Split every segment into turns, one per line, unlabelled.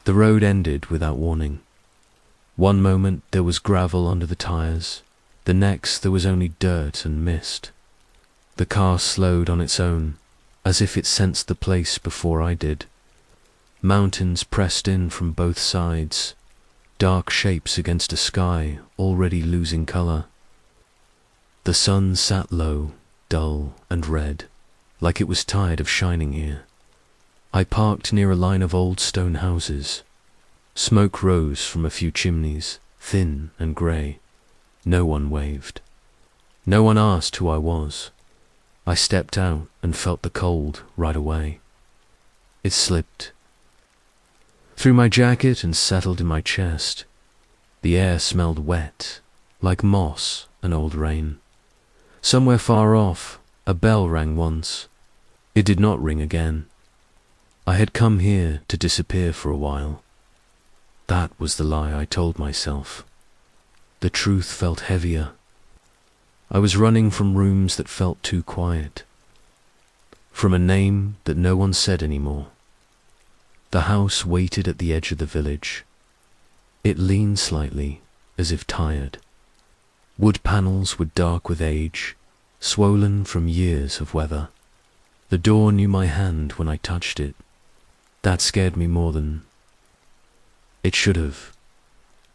The road ended without warning. One moment there was gravel under the tires, the next there was only dirt and mist. The car slowed on its own, as if it sensed the place before I did. Mountains pressed in from both sides, dark shapes against a sky already losing color. The sun sat low, dull and red, like it was tired of shining here. I parked near a line of old stone houses. Smoke rose from a few chimneys, thin and grey. No one waved. No one asked who I was. I stepped out and felt the cold right away. It slipped through my jacket and settled in my chest. The air smelled wet, like moss and old rain. Somewhere far off, a bell rang once. It did not ring again. I had come here to disappear for a while. That was the lie I told myself. The truth felt heavier. I was running from rooms that felt too quiet, from a name that no one said anymore. The house waited at the edge of the village. It leaned slightly, as if tired. Wood panels were dark with age, swollen from years of weather. The door knew my hand when I touched it. That scared me more than it should have.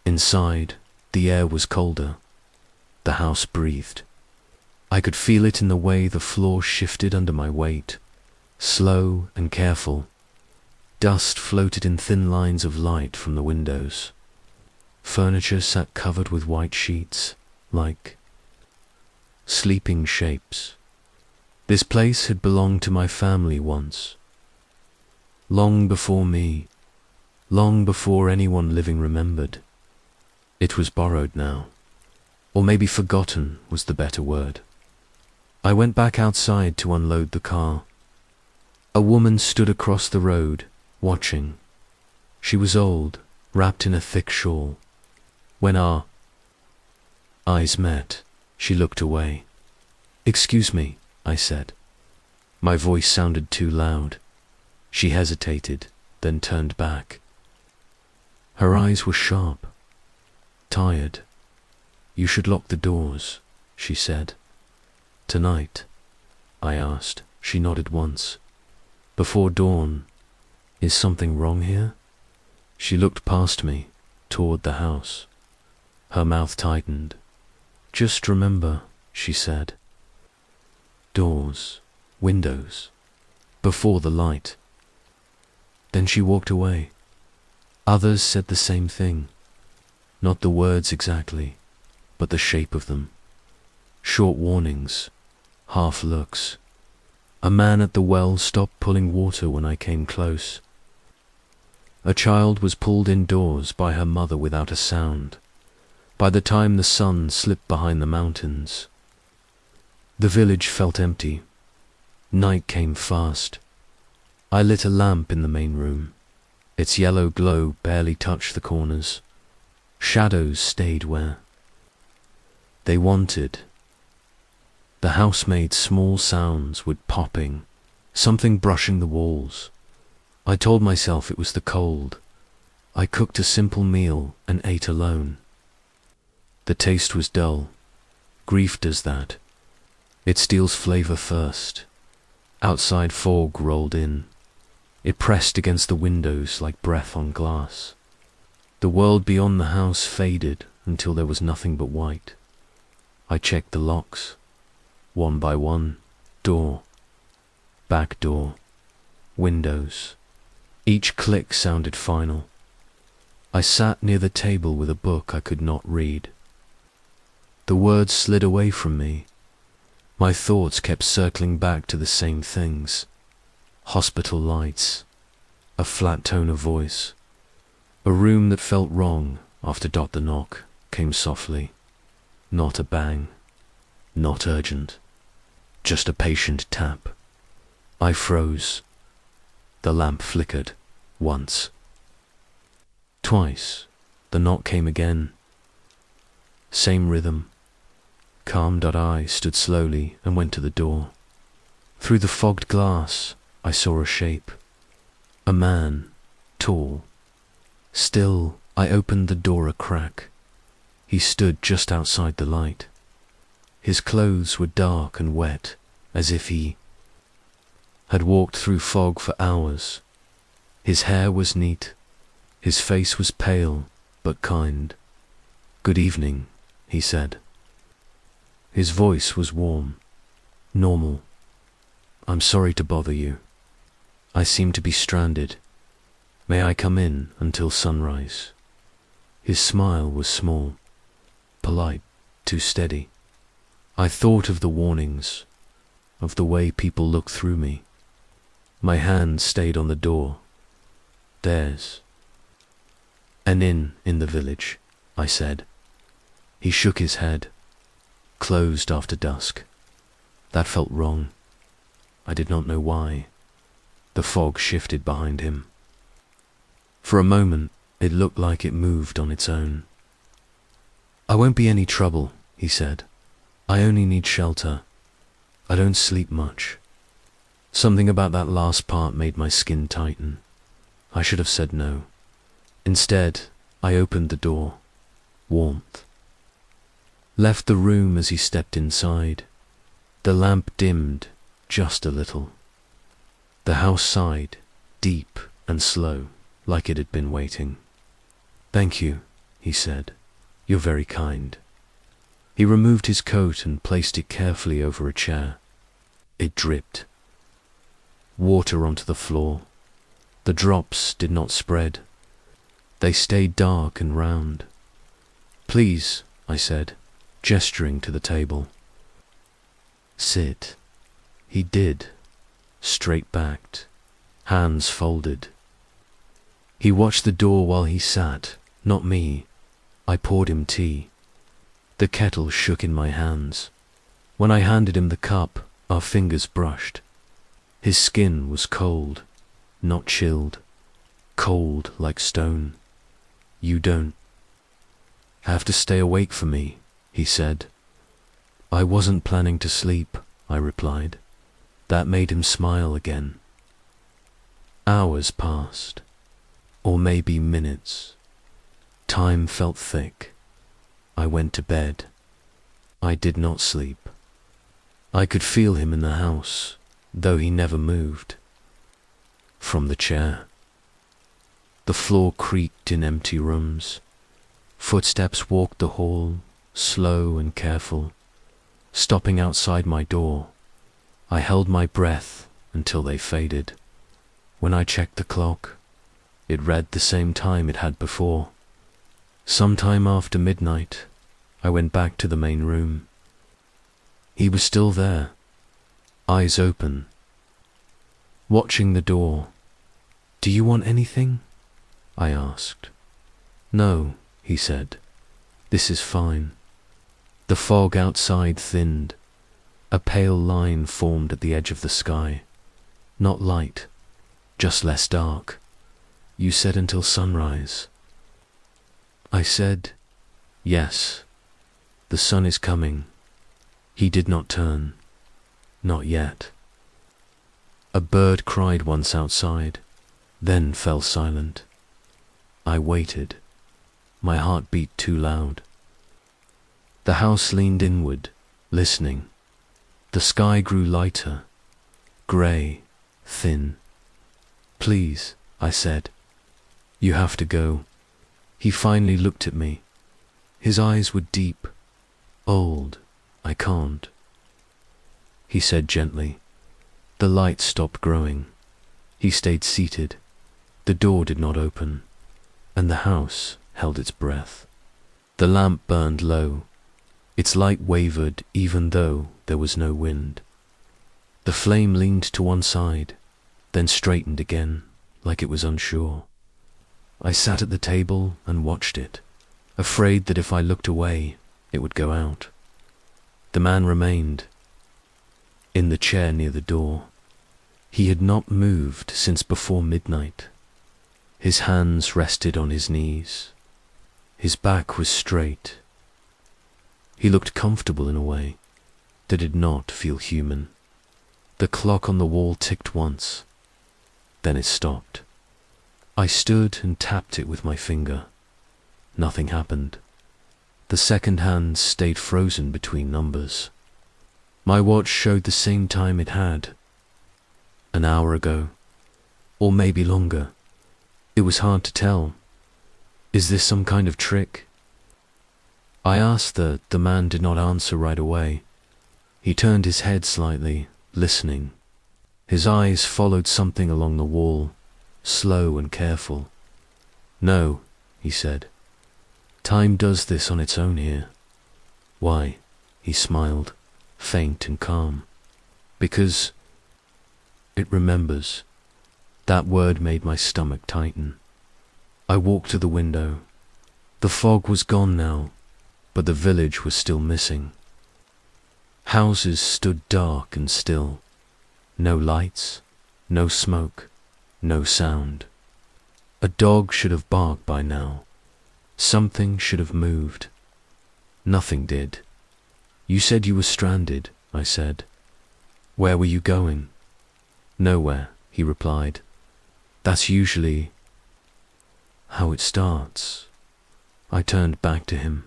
Inside, the air was colder. The house breathed. I could feel it in the way the floor shifted under my weight, slow and careful. Dust floated in thin lines of light from the windows. Furniture sat covered with white sheets, like sleeping shapes. This place had belonged to my family once. Long before me, long before anyone living remembered. It was borrowed now, or maybe forgotten was the better word. I went back outside to unload the car. A woman stood across the road, watching. She was old, wrapped in a thick shawl. When our eyes met, she looked away. "Excuse me," I said. My voice sounded too loud. She hesitated, then turned back. Her eyes were sharp, tired. "You should lock the doors," she said. "Tonight?" I asked. She nodded once. "Before dawn. Is something wrong here?" She looked past me, toward the house. Her mouth tightened. "Just remember," she said. "Doors, windows, before the light." Then she walked away. Others said the same thing. Not the words exactly, but the shape of them. Short warnings, half looks. A man at the well stopped pulling water when I came close. A child was pulled indoors by her mother without a sound. By the time the sun slipped behind the mountains, the village felt empty. Night came fast. I lit a lamp in the main room. Its yellow glow barely touched the corners. Shadows stayed where they wanted. The house made small sounds, wood popping, something brushing the walls. I told myself it was the cold. I cooked a simple meal and ate alone. The taste was dull. Grief does that. It steals flavor first. Outside fog rolled in. It pressed against the windows like breath on glass. The world beyond the house faded until there was nothing but white. I checked the locks, one by one. Door, back door, windows. Each click sounded final. I sat near the table with a book I could not read. The words slid away from me. My thoughts kept circling back to the same things. Hospital lights, a flat tone of voice. A room that felt wrong after the knock came softly. Not a bang, not urgent, just a patient tap. I froze. The lamp flickered, once. Twice, the knock came again. Same rhythm. Calmed I stood slowly and went to the door. Through the fogged glass, I saw a shape. A man, tall, Still, I opened the door a crack. He stood just outside the light. His clothes were dark and wet, as if he had walked through fog for hours. His hair was neat. His face was pale, but kind. "Good evening," he said. His voice was warm, normal. "I'm sorry to bother you. I seem to be stranded. May I come in until sunrise?" His smile was small, polite, too steady. I thought of the warnings, of the way people look through me. My hand stayed on the door. "There's an inn in the village," I said. He shook his head. "Closed after dusk." That felt wrong. I did not know why. The fog shifted behind him. For a moment, it looked like it moved on its own. "I won't be any trouble," he said. "I only need shelter. I don't sleep much." Something about that last part made my skin tighten. I should have said no. Instead, I opened the door. Warmth. Left the room as he stepped inside. The lamp dimmed just a little. The house sighed, deep and slow, like it had been waiting. "Thank you," he said. "You're very kind." He removed his coat and placed it carefully over a chair. It dripped. Water onto the floor. The drops did not spread. They stayed dark and round. "Please," I said, gesturing to the table. "Sit." He did, straight-backed, hands folded. He watched the door while he sat, not me. I poured him tea. The kettle shook in my hands. When I handed him the cup, our fingers brushed. His skin was cold, not chilled, cold like stone. "You don't have to stay awake for me," he said. "I wasn't planning to sleep," I replied. That made him smile again. Hours passed, or maybe minutes. Time felt thick. I went to bed. I did not sleep. I could feel him in the house, though he never moved. From the chair. The floor creaked in empty rooms. Footsteps walked the hall, slow and careful, stopping outside my door. I held my breath until they faded. When I checked the clock, it read the same time it had before. Sometime after midnight, I went back to the main room. He was still there, eyes open, watching the door. "Do you want anything?" I asked. "No," he said. "This is fine." The fog outside thinned. A pale line formed at the edge of the sky. Not light, just less dark. "You said until sunrise." I said, "Yes, the sun is coming." He did not turn. Not yet. A bird cried once outside, then fell silent. I waited. My heart beat too loud. The house leaned inward, listening. The sky grew lighter, grey, thin. "Please," I said. "You have to go." He finally looked at me. His eyes were deep, old. "I can't," he said gently. The light stopped growing. He stayed seated. The door did not open, and the house held its breath. The lamp burned low. Its light wavered even though there was no wind. The flame leaned to one side, then straightened again, like it was unsure. I sat at the table and watched it, afraid that if I looked away, it would go out. The man remained, in the chair near the door. He had not moved since before midnight. His hands rested on his knees. His back was straight. He looked comfortable in a way that did not feel human. The clock on the wall ticked once. Then it stopped. I stood and tapped it with my finger. Nothing happened. The second hand stayed frozen between numbers. My watch showed the same time it had. An hour ago, or maybe longer. It was hard to tell. Is this some kind of trick? I asked the man did not answer right away. He turned his head slightly, listening. His eyes followed something along the wall, slow and careful. No, he said. Time does this on its own here. Why? He smiled, faint and calm. Because it remembers. That word made my stomach tighten. I walked to the window. The fog was gone now, but the village was still missing. Houses stood dark and still. No lights, no smoke, no sound. A dog should have barked by now. Something should have moved. Nothing did. You said you were stranded, I said. Where were you going? Nowhere, he replied. That's usually how it starts. I turned back to him.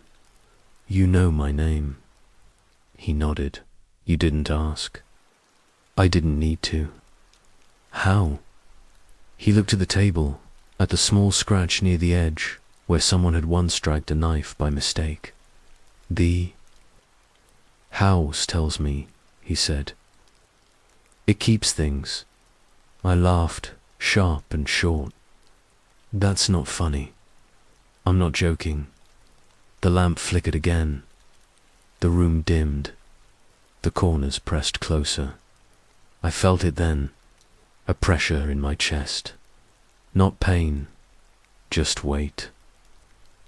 You know my name. He nodded. You didn't ask. I didn't need to. How? He looked at the table, at the small scratch near the edge, where someone had once dragged a knife by mistake. The house tells me, he said. It keeps things. I laughed, sharp and short. That's not funny. I'm not joking. The lamp flickered again. The room dimmed. The corners pressed closer. I felt it then, a pressure in my chest. Not pain, just weight.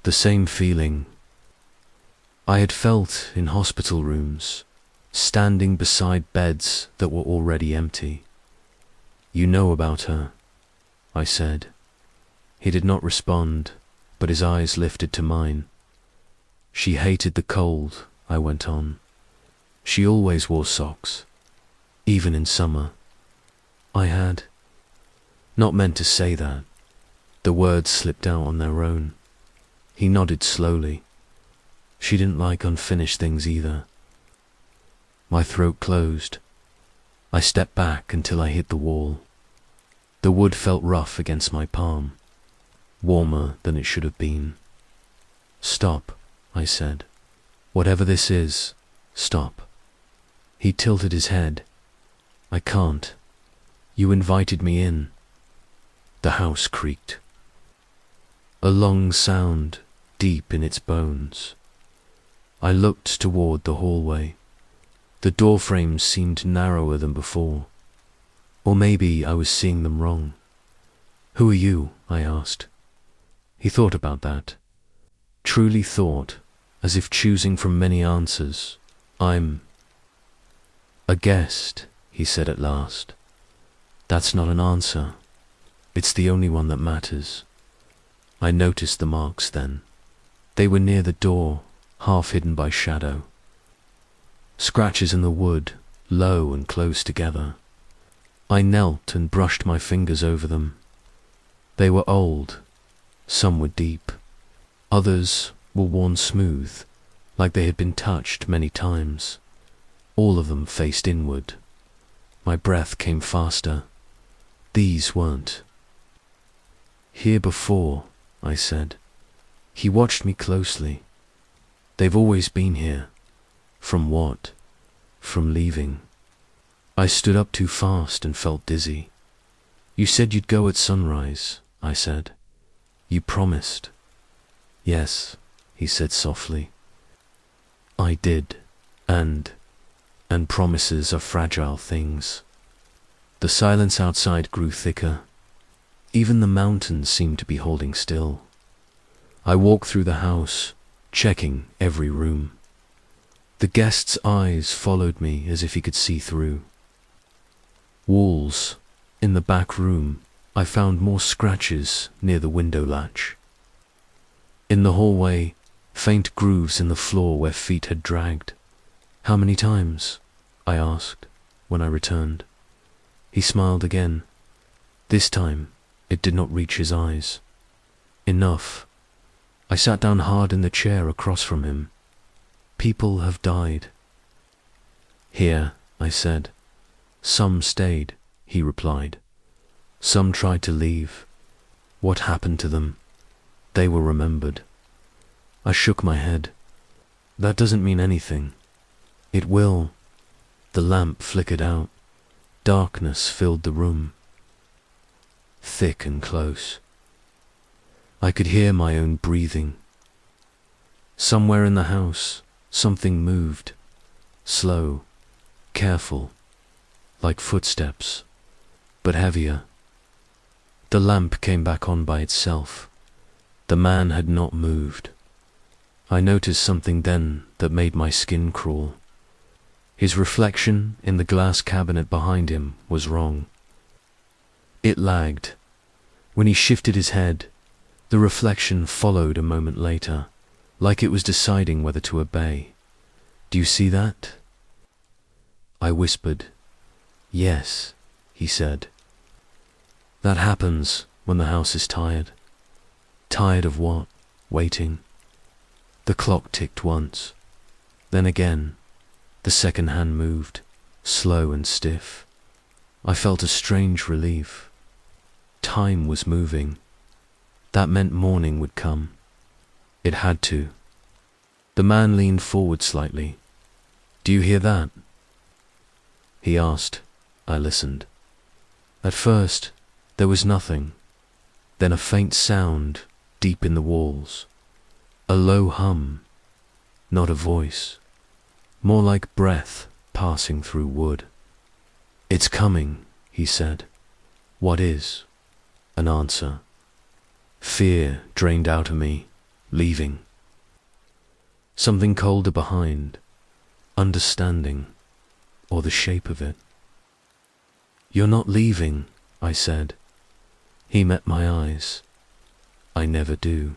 The same feeling I had felt in hospital rooms, standing beside beds that were already empty. You know about her, I said. He did not respond, but his eyes lifted to mine. She hated the cold, I went on. She always wore socks, even in summer. I had not meant to say that. The words slipped out on their own. He nodded slowly. She didn't like unfinished things either. My throat closed. I stepped back until I hit the wall. The wood felt rough against my palm, warmer than it should have been. Stop, I said. Whatever this is, stop. He tilted his head. I can't. You invited me in. The house creaked. A long sound, deep in its bones. I looked toward the hallway. The door frames seemed narrower than before. Or maybe I was seeing them wrong. Who are you? I asked. He thought about that. Truly thought, as if choosing from many answers. I'm a guest, he said at last. That's not an answer. It's the only one that matters. I noticed the marks then. They were near the door, half hidden by shadow. Scratches in the wood, low and close together. I knelt and brushed my fingers over them. They were old. Some were deep. Others were worn smooth, like they had been touched many times. All of them faced inward. My breath came faster. These weren't. Here before, I said. He watched me closely. They've always been here. From what? From leaving. I stood up too fast and felt dizzy. You said you'd go at sunrise, I said. You promised. Yes, he said softly. I did, and promises are fragile things. The silence outside grew thicker. Even the mountains seemed to be holding still. I walked through the house, checking every room. The guest's eyes followed me as if he could see through. Walls. In the back room, I found more scratches near the window latch. In the hallway, faint grooves in the floor where feet had dragged. How many times? I asked when I returned. He smiled again. This time, It did not reach his eyes. Enough. I sat down hard in the chair across from him. People have died. Here, I said. Some stayed, he replied. Some tried to leave. What happened to them? They were remembered. I shook my head. That doesn't mean anything. It will. The lamp flickered out. Darkness filled the room. Thick and close. I could hear my own breathing. Somewhere in the house, something moved. Slow, careful, like footsteps, but heavier. The lamp came back on by itself. The man had not moved. I noticed something then that made my skin crawl. His reflection in the glass cabinet behind him was wrong. It lagged. When he shifted his head, the reflection followed a moment later, like it was deciding whether to obey. Do you see that? I whispered. Yes, he said. That happens when the house is tired. Tired of what? Waiting. The clock ticked once. Then again, the second hand moved, slow and stiff. I felt a strange relief. Time was moving. That meant morning would come. It had to. The man leaned forward slightly. Do you hear that? He asked. I listened. At first, there was nothing. Then a faint sound deep in the walls. A low hum. Not a voice. More like breath passing through wood. It's coming, he said. What is? An answer. Fear drained out of me, leaving. Something colder behind, understanding, or the shape of it. You're not leaving, I said. He met my eyes. I never do.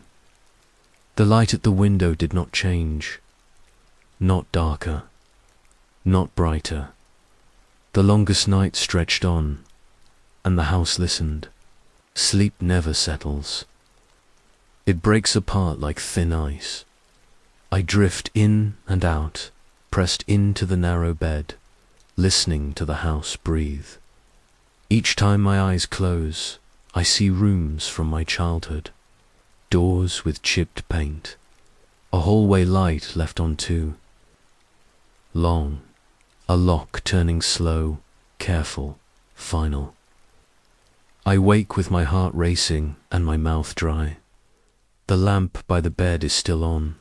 The light at the window did not change. Not darker, not brighter. The longest night stretched on, and the house listened. Sleep never settles. It breaks apart like thin ice. I drift in and out, pressed into the narrow bed, listening to the house breathe. Each time my eyes close, I see rooms from my childhood, doors with chipped paint, a hallway light left on two. Long, a lock turning slow, careful, final. I wake with my heart racing and my mouth dry. The lamp by the bed is still on.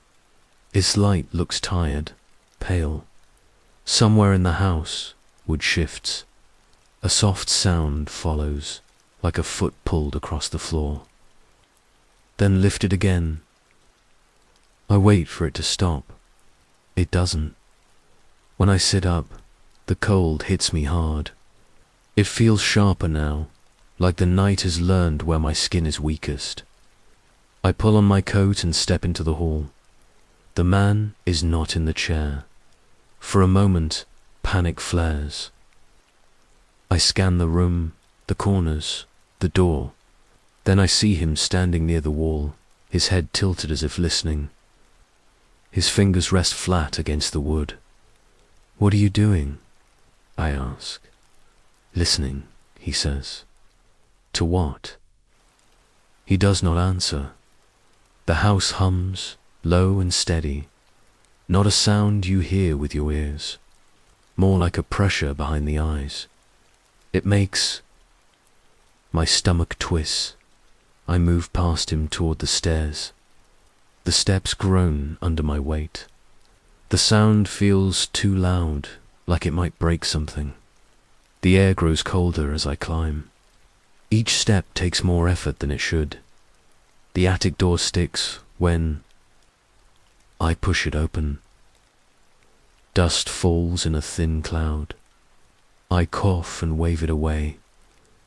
Its light looks tired, pale. Somewhere in the house, wood shifts. A soft sound follows, like a foot pulled across the floor. Then lifted again. I wait for it to stop. It doesn't. When I sit up, the cold hits me hard. It feels sharper now, like the night has learned where my skin is weakest. I pull on my coat and step into the hall. The man is not in the chair. For a moment, panic flares. I scan the room, the corners, the door. Then I see him standing near the wall, his head tilted as if listening. His fingers rest flat against the wood. What are you doing? I ask. Listening, he says. To what? He does not answer. The house hums, low and steady. Not a sound you hear with your ears. More like a pressure behind the eyes. It makes my stomach twists. I move past him toward the stairs. The steps groan under my weight. The sound feels too loud, like it might break something. The air grows colder as I climb. Each step takes more effort than it should. The attic door sticks when I push it open. Dust falls in a thin cloud. I cough and wave it away.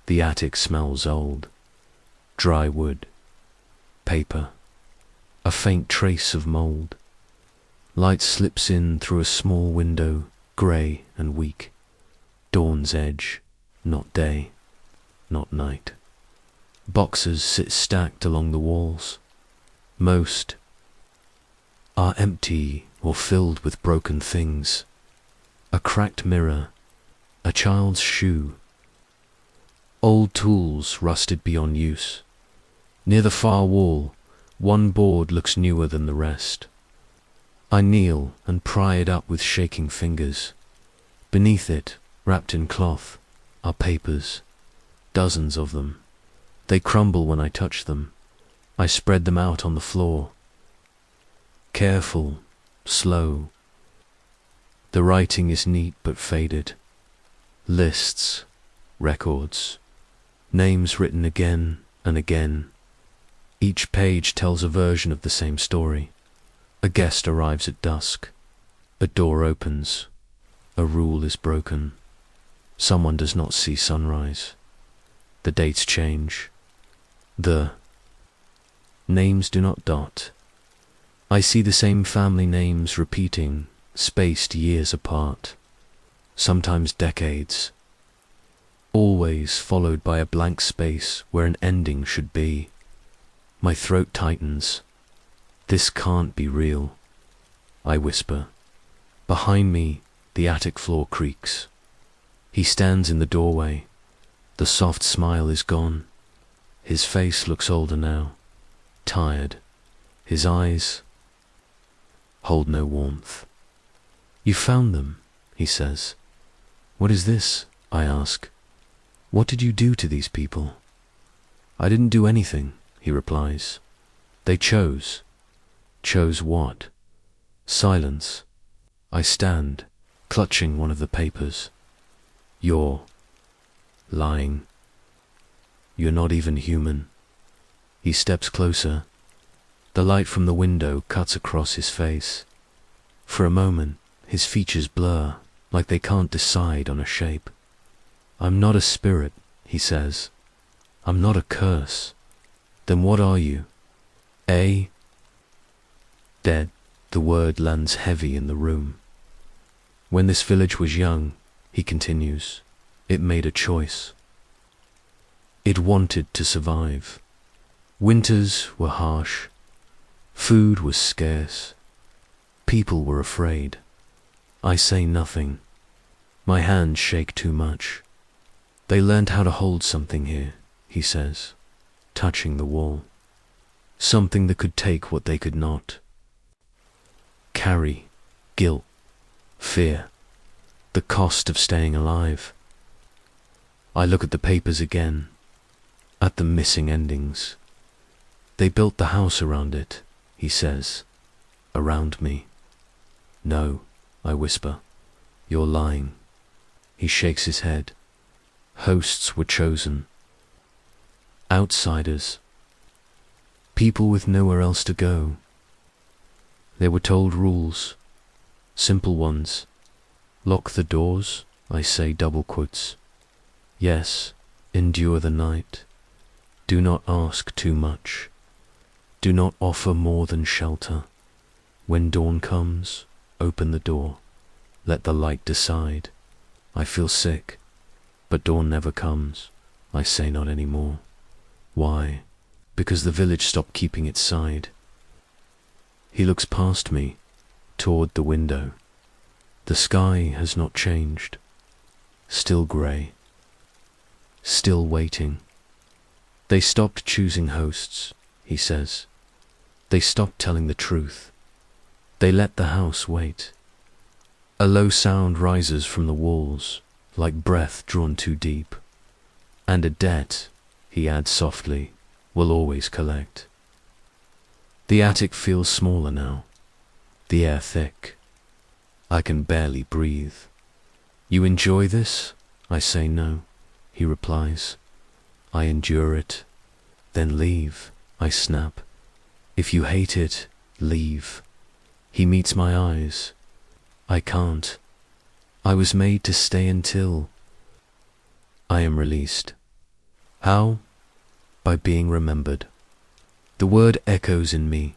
The attic smells old. Dry wood. Paper. A faint trace of mold. Light slips in through a small window, grey and weak. Dawn's edge, not day, not night. Boxes sit stacked along the walls. Most are empty or filled with broken things. A cracked mirror, a child's shoe, old tools rusted beyond use. Near the far wall, one board looks newer than the rest. I kneel and pry it up with shaking fingers. Beneath it, wrapped in cloth, are papers, dozens of them. They crumble when I touch them. I spread them out on the floor. Careful, slow. The writing is neat but faded. Lists, records, names written again and again. Each page tells a version of the same story. A guest arrives at dusk. A door opens. A rule is broken. Someone does not see sunrise. The dates change. The names do not dot. I see the same family names repeating, spaced years apart, sometimes decades, always followed by a blank space where an ending should be. My throat tightens. This can't be real, I whisper. Behind me, the attic floor creaks. He stands in the doorway. The soft smile is gone. His face looks older now, tired. His eyes hold no warmth. You found them, he says. What is this? I ask. What did you do to these people? I didn't do anything, he replies. They chose. Chose what? Silence. I stand, clutching one of the papers. You're lying. You're not even human. He steps closer. The light from the window cuts across his face. For a moment, his features blur, like they can't decide on a shape. I'm not a spirit, he says. I'm not a curse. Then what are you? Dead. The word lands heavy in the room. When this village was young, he continues, it made a choice. It wanted to survive. Winters were harsh. Food was scarce. People were afraid. I say nothing. My hands shake too much. They learned how to hold something here, he says, touching the wall. Something that could take what they could not. Carry, guilt, fear, the cost of staying alive. I look at the papers again, at the missing endings. They built the house around it, he says, around me. No, I whisper, you're lying. He shakes his head. Hosts were chosen. Outsiders. People with nowhere else to go. They were told rules, simple ones. Lock the doors, I say double quotes. Yes, endure the night. Do not ask too much. Do not offer more than shelter. When dawn comes, open the door. Let the light decide. I feel sick, but dawn never comes. I say not anymore. Why? Because the village stopped keeping its side. He looks past me, toward the window. The sky has not changed. Still grey. Still waiting. They stopped choosing hosts, he says. They stopped telling the truth. They let the house wait. A low sound rises from the walls, like breath drawn too deep. And a debt, he adds softly, will always collect. The attic feels smaller now, the air thick. I can barely breathe. You enjoy this? I say no, he replies. I endure it. Then leave, I snap. If you hate it, leave. He meets my eyes. I can't. I was made to stay until I am released. How? By being remembered. The word echoes in me.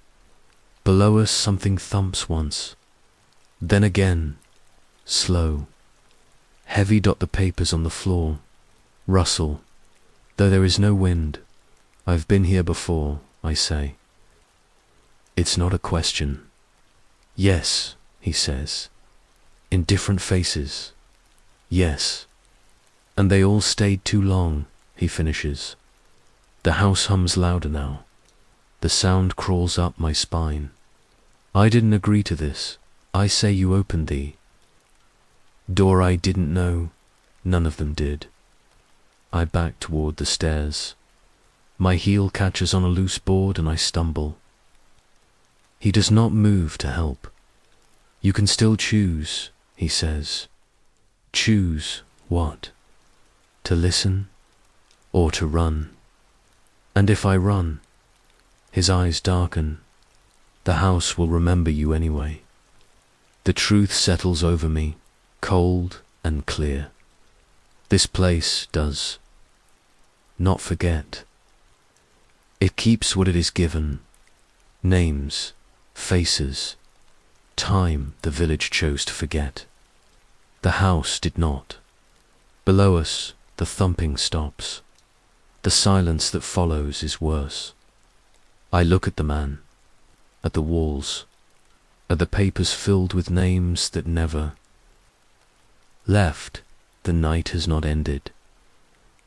Below us something thumps once. Then again, slow. Heavy dot the papers on the floor. Rustle, though there is no wind. I've been here before, I say. It's not a question. Yes, he says. In different faces. Yes. And they all stayed too long, he finishes. The house hums louder now. The sound crawls up my spine. I didn't agree to this. I say you opened the door. I didn't know. None of them did. I back toward the stairs. My heel catches on a loose board and I stumble. He does not move to help. You can still choose, he says. Choose what? To listen or to run? And if I run, his eyes darken. The house will remember you anyway. The truth settles over me, cold and clear. This place does not forget. It keeps what it is given. Names, faces, time the village chose to forget. The house did not. Below us, the thumping stops. The silence that follows is worse. I look at the man, at the walls, at the papers filled with names that never left. The night has not ended.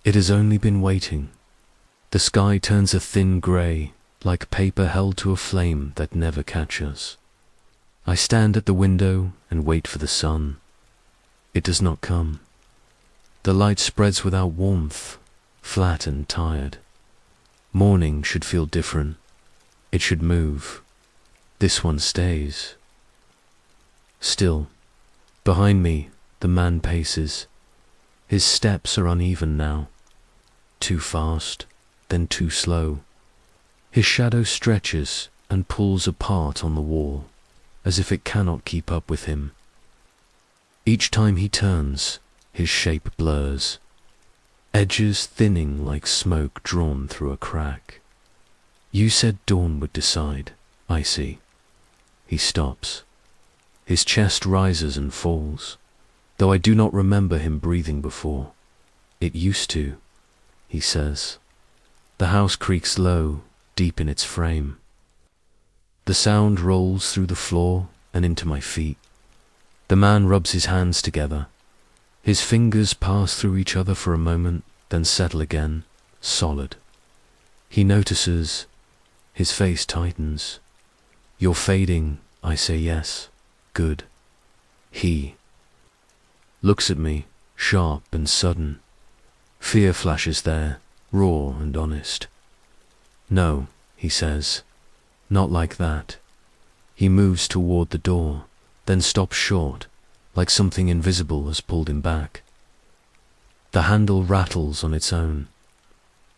It has only been waiting. The sky turns a thin grey, like paper held to a flame that never catches. I stand at the window and wait for the sun. It does not come. The light spreads without warmth, flat and tired. Morning should feel different. It should move. This one stays. Still, behind me, the man paces. His steps are uneven now. Too fast, then too slow. His shadow stretches and pulls apart on the wall, as if it cannot keep up with him. Each time he turns, his shape blurs, edges thinning like smoke drawn through a crack. You said dawn would decide, I see. He stops. His chest rises and falls, though I do not remember him breathing before. It used to, he says. The house creaks low, deep in its frame. The sound rolls through the floor and into my feet. The man rubs his hands together. His fingers pass through each other for a moment, then settle again, solid. He notices. His face tightens. You're fading, I say yes. Good. He looks at me, sharp and sudden. Fear flashes there, raw and honest. No, he says, not like that. He moves toward the door, then stops short, like something invisible has pulled him back. The handle rattles on its own.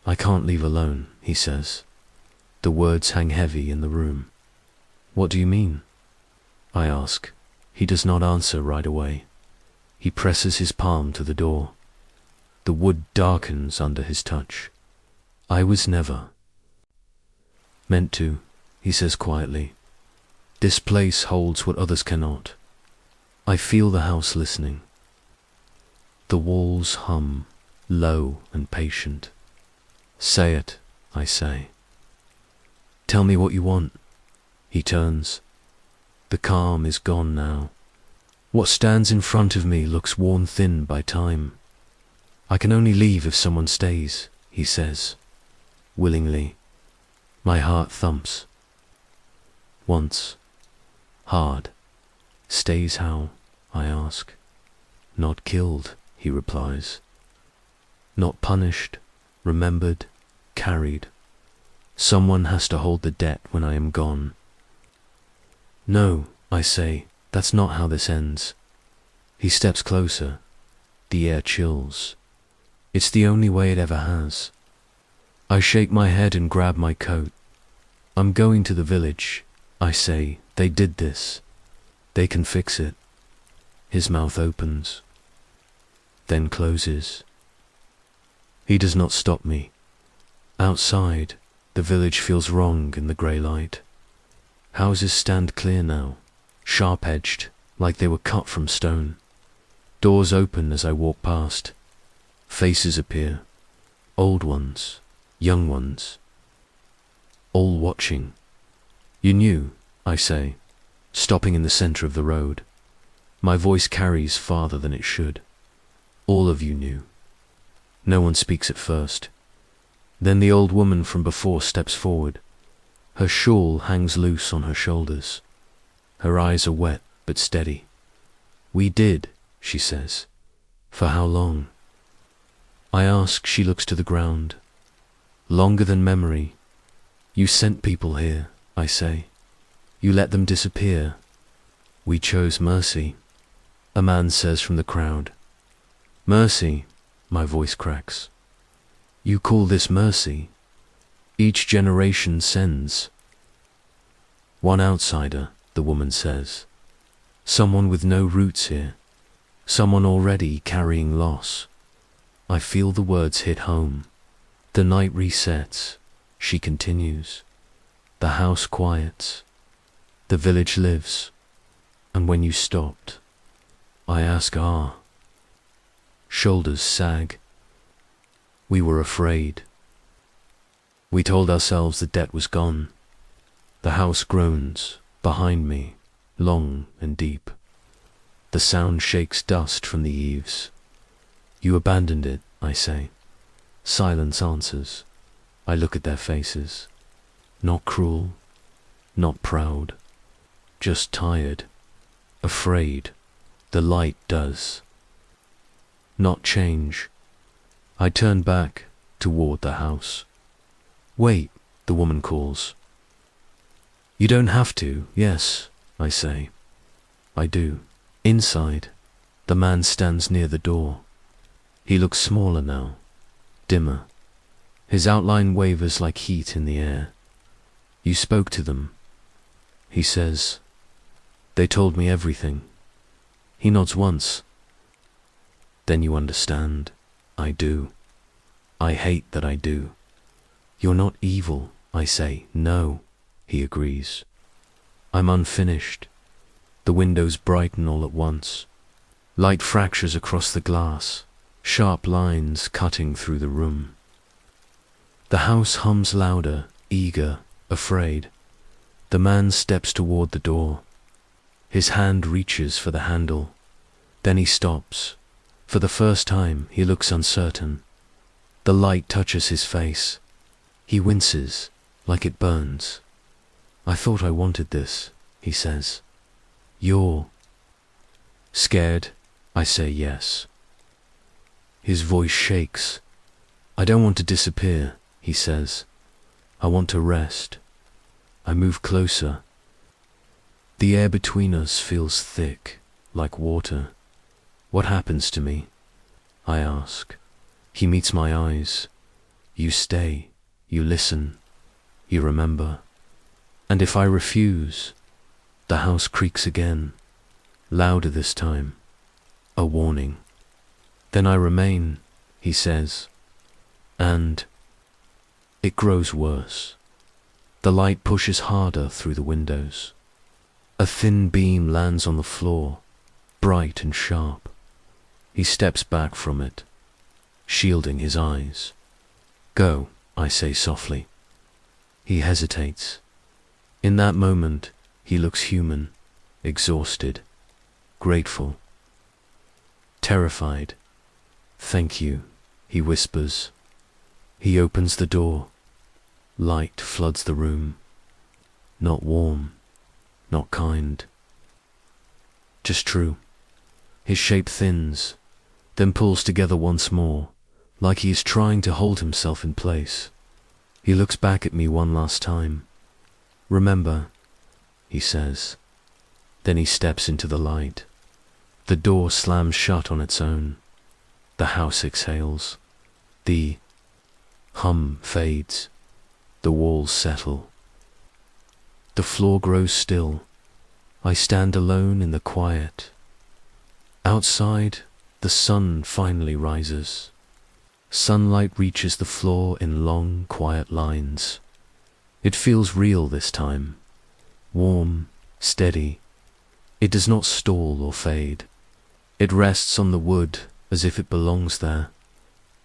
I can't leave alone, he says. The words hang heavy in the room. What do you mean? I ask. He does not answer right away. He presses his palm to the door. The wood darkens under his touch. I was never meant to, he says quietly. This place holds what others cannot. I feel the house listening. The walls hum, low and patient. Say it, I say. Tell me what you want. He turns. The calm is gone now. What stands in front of me looks worn thin by time. I can only leave if someone stays, he says, willingly. My heart thumps. Once. Hard. Stays how? I ask. Not killed, he replies. Not punished, remembered, carried. Someone has to hold the debt when I am gone. No, I say, that's not how this ends. He steps closer. The air chills. It's the only way it ever has. I shake my head and grab my coat. I'm going to the village. I say, they did this. They can fix it. His mouth opens, then closes. He does not stop me. Outside, the village feels wrong in the grey light. Houses stand clear now, sharp-edged, like they were cut from stone. Doors open as I walk past. Faces appear. Old ones, young ones, all watching. You knew, I say, stopping in the center of the road. My voice carries farther than it should. All of you knew. No one speaks at first. Then the old woman from before steps forward. Her shawl hangs loose on her shoulders. Her eyes are wet but steady. We did, she says. For how long? I ask, she looks to the ground. Longer than memory. You sent people here, I say. You let them disappear. We chose mercy, a man says from the crowd. Mercy, my voice cracks. You call this mercy? Each generation sends. One outsider, the woman says. Someone with no roots here. Someone already carrying loss. I feel the words hit home. The night resets, she continues. The house quiets. The village lives. And when you stopped, I ask, Shoulders sag. We were afraid. We told ourselves the debt was gone. The house groans behind me, long and deep. The sound shakes dust from the eaves. You abandoned it, I say. Silence answers. I look at their faces. Not cruel, not proud, just tired, afraid. The light does not change. I turn back toward the house. Wait, the woman calls. You don't have to, yes, I say. I do. Inside, the man stands near the door. He looks smaller now, dimmer. His outline wavers like heat in the air. You spoke to them, he says. They told me everything. He nods once. Then you understand. I do. I hate that I do. You're not evil, I say. No, he agrees. I'm unfinished. The windows brighten all at once. Light fractures across the glass, sharp lines cutting through the room. The house hums louder, eager, afraid. The man steps toward the door. His hand reaches for the handle. Then he stops. For the first time, he looks uncertain. The light touches his face. He winces, like it burns. I thought I wanted this, he says. You're scared? I say yes. His voice shakes. I don't want to disappear, he says. I want to rest. I move closer. The air between us feels thick, like water. What happens to me? I ask. He meets my eyes. You stay, you listen, you remember. And if I refuse, the house creaks again, louder this time, a warning. Then I remain, he says, and it grows worse. The light pushes harder through the windows. A thin beam lands on the floor, bright and sharp. He steps back from it, shielding his eyes. Go, I say softly. He hesitates. In that moment, he looks human, exhausted, grateful, terrified. Thank you, he whispers. He opens the door. Light floods the room. Not warm, not kind, just true. His shape thins, then pulls together once more, like he is trying to hold himself in place. He looks back at me one last time. Remember, he says. Then he steps into the light. The door slams shut on its own. The house exhales. The hum fades. The walls settle. The floor grows still. I stand alone in the quiet. Outside, the sun finally rises. Sunlight reaches the floor in long, quiet lines. It feels real this time. Warm, steady. It does not stall or fade. It rests on the wood as if it belongs there.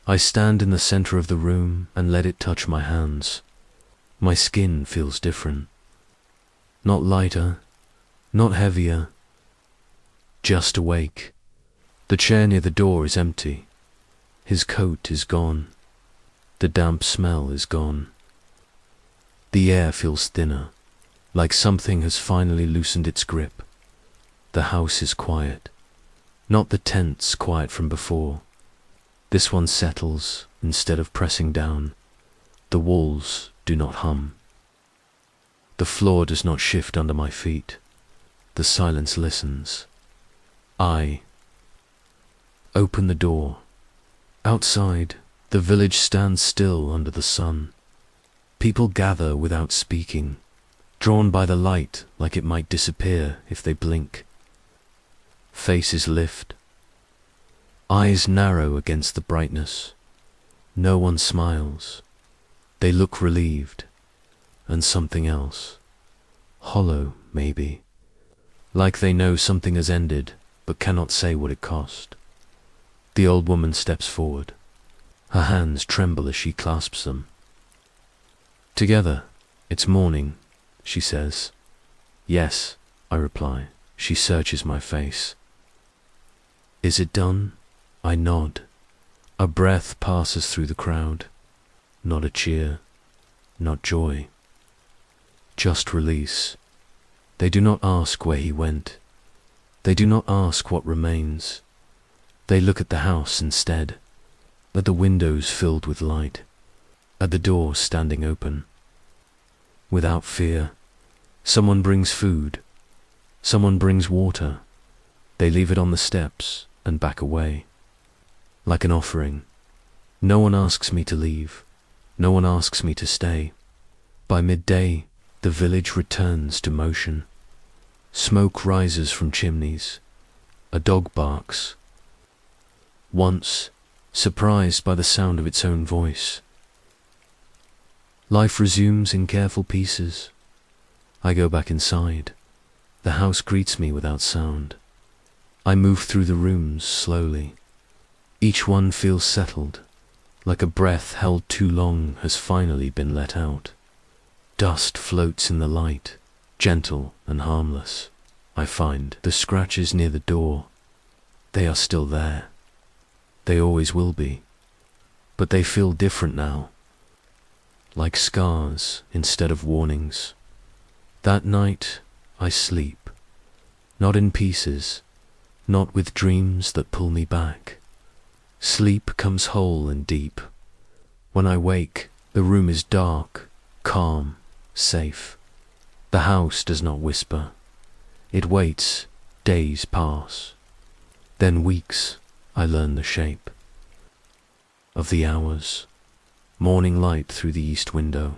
I stand in the center of the room and let it touch my hands. My skin feels different. Not lighter, not heavier, just awake. The chair near the door is empty. His coat is gone. The damp smell is gone. The air feels thinner, like something has finally loosened its grip. The house is quiet. Not the tense quiet from before. This one settles instead of pressing down. The walls do not hum. The floor does not shift under my feet. The silence listens. I open the door. Outside, the village stands still under the sun. People gather without speaking, drawn by the light like it might disappear if they blink. Faces lift. Eyes narrow against the brightness. No one smiles. They look relieved. And something else. Hollow, maybe. Like they know something has ended, but cannot say what it cost. The old woman steps forward. Her hands tremble as she clasps them. Together, it's morning, she says. Yes, I reply. She searches my face. Is it done? I nod. A breath passes through the crowd. Not a cheer, not joy. Just release. They do not ask where he went. They do not ask what remains. They look at the house instead, at the windows filled with light, at the door standing open. Without fear, someone brings food, someone brings water. They leave it on the steps and back away, like an offering. No one asks me to leave. No one asks me to stay. By midday, the village returns to motion. Smoke rises from chimneys. A dog barks. Once, surprised by the sound of its own voice. Life resumes in careful pieces. I go back inside. The house greets me without sound. I move through the rooms slowly. Each one feels settled, like a breath held too long has finally been let out. Dust floats in the light, gentle and harmless. I find the scratches near the door. They are still there. They always will be. But they feel different now. Like scars instead of warnings. That night I sleep. Not in pieces. Not with dreams that pull me back. Sleep comes whole and deep. When I wake, the room is dark, calm, safe. The house does not whisper. It waits. Days pass. Then weeks. I learn the shape of the hours. Morning light through the east window.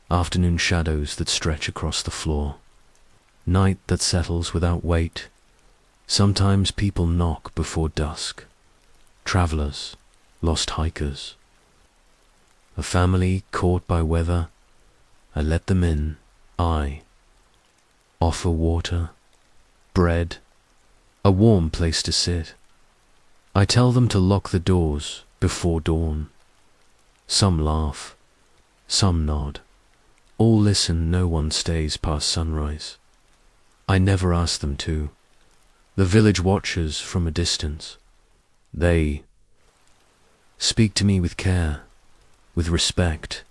Afternoon shadows that stretch across the floor. Night that settles without weight. Sometimes people knock before dusk. Travelers, lost hikers. A family caught by weather. I let them in. I offer water, bread, a warm place to sit. I tell them to lock the doors before dawn. Some laugh, some nod. All listen, no one stays past sunrise. I never ask them to. The village watches from a distance. They speak to me with care, with respect,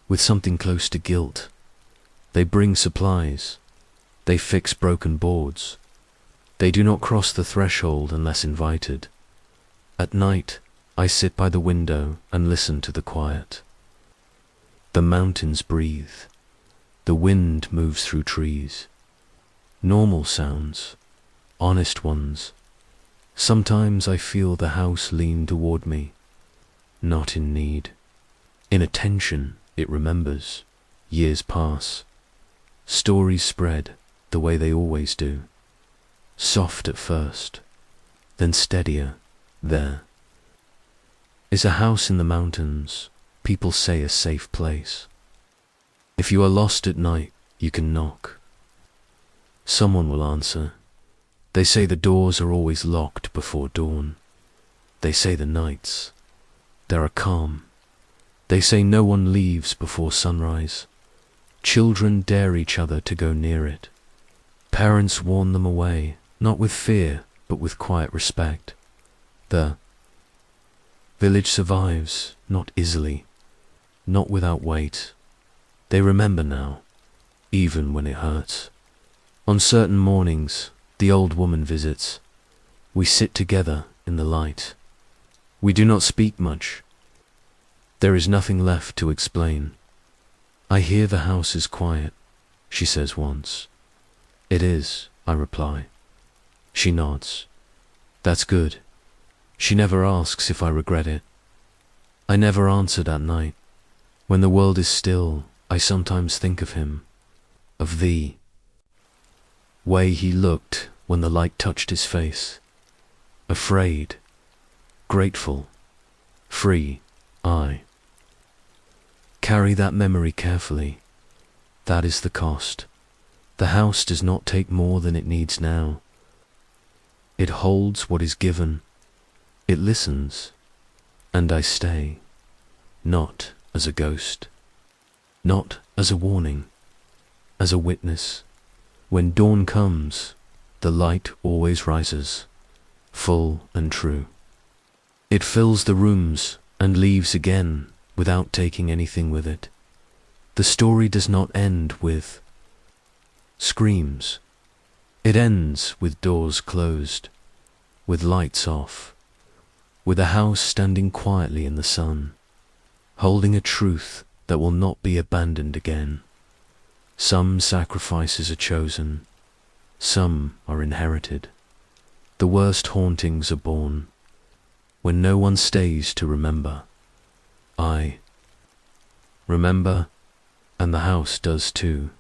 with something close to guilt. They bring supplies. They fix broken boards. They do not cross the threshold unless invited. At night, I sit by the window and listen to the quiet. The mountains breathe. The wind moves through trees. Normal sounds, honest ones. Sometimes I feel the house lean toward me, not in need. In attention, it remembers. Years pass. Stories spread the way they always do. Soft at first, then steadier. There is a house in the mountains, people say a safe place. If you are lost at night, you can knock. Someone will answer. They say the doors are always locked before dawn. They say the nights, there are calm. They say no one leaves before sunrise. Children dare each other to go near it. Parents warn them away, not with fear, but with quiet respect. The village survives, not easily, not without weight. They remember now, even when it hurts. On certain mornings, the old woman visits. We sit together in the light. We do not speak much. There is nothing left to explain. I hear the house is quiet, she says once. It is, I reply. She nods. That's good. She never asks if I regret it. I never answered at night. When the world is still, I sometimes think of him, of the way he looked when the light touched his face. Afraid, grateful, free, I carry that memory carefully. That is the cost. The house does not take more than it needs now. It holds what is given. It listens, and I stay, not as a ghost, not as a warning, as a witness. When dawn comes, the light always rises, full and true. It fills the rooms and leaves again without taking anything with it. The story does not end with screams. It ends with doors closed, with lights off, with a house standing quietly in the sun, holding a truth that will not be abandoned again. Some sacrifices are chosen, some are inherited. The worst hauntings are born, when no one stays to remember. I remember, and the house does too.